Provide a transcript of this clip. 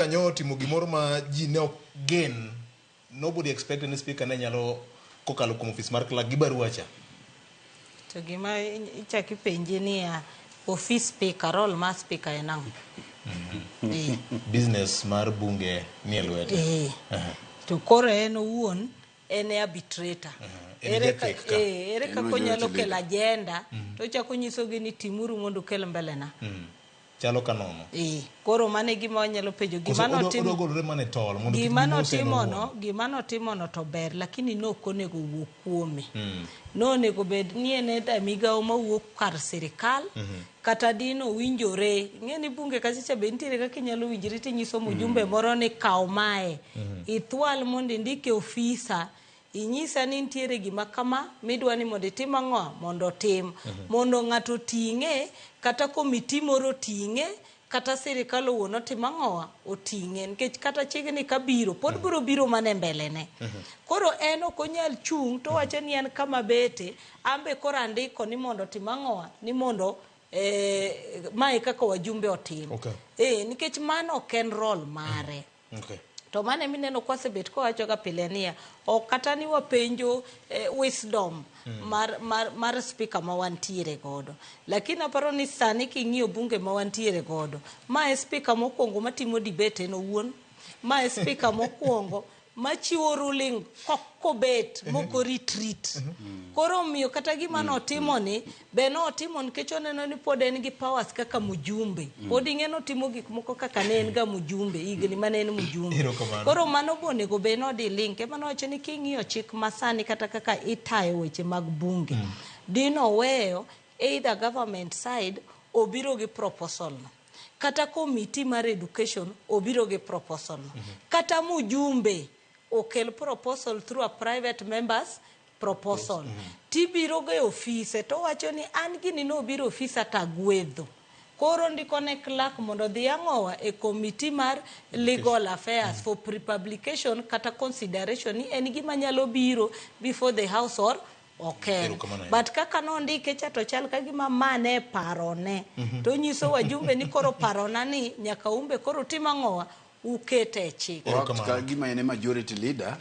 Kanyo timo gimoro ma ji ne ok gen. Nobody expected ni speaker ne nyalo kokalo kuom office mar clerk gi barua cha. To gima ichaki penje ni office speaker role ma speaker en ang'o? Business mar bunge ni e lwete. To koro en owuon en arbitrator. Ere kaka onyalo kelo agenda to chako nyisogi ni timuru mondo kel mbele na. Chalo kanono. Koro mane gima wanyalo penjo gima notimono to ber lakini nokonego wuok kuome. Nonego bed ni en da migao mawuok kar sirikal kata dino winjore. Ng'eni bunge kachicha be nitiere kaka inyalo winjri tinyiso mjumbe moro ni kaw mae. Ithwal mondo indike ofisa inyisa ni nitiere gima kama midwa ni mondo itim ang'o mondo tim mondo ng'ato ting'e kata komiti moro ting'e kata sirikal owuon otim ang'o oting'e nikech kata chiegni kabiro pod biro mane mbele ne. Koro en ok onyal chung' to wacho ni en kama bete ambe koro andiko ni mondo tim ang'o ni mondo mae kaka wajumbe otim. Nikech mano ok en role mare. To mane mineno kwasebet kowacho ga pile niya ok kata ni wapenjo wisdom mar speaker ma wantiere godo lakini aparo ni sani king'iyo bunge ma wantiere godo ma speaker mokwongo matimo debate en owuon ma speaker mokwongo machiwo ruling kokobet moko retreat. Koro miyo kata gima notimo ni be notimo nikech oneno ni pod en gi powers kaka mjumbe. Pod ing'eno timo gik moko kaka ne en ga mjumbe higni mane en mjumbe. Koro mano bonego be nodi link ema nowacho ni king'iyo chik masani kata kaka itayo weche mag bunge. Dino weyo either government side obiro gi proposal no. Kata committee mar education obiro gi proposal no. Kata mjumbe okel proposal through a private members proposal. Tibiro ge office to wacho ni an gini no biro office tagwedho. Koro ndiko ne clerk mondo dhi ang'owa e committee mar legal affairs for prepublication kata consideration ni en gima nyalo biro before the house or okay. But kaka no ndike cha to chal ka gima mane parone. To nyiso wajumbe ni koro parona ni nyaka umbe koro tim ang'owa ukete chik. Ka gima ene majority leader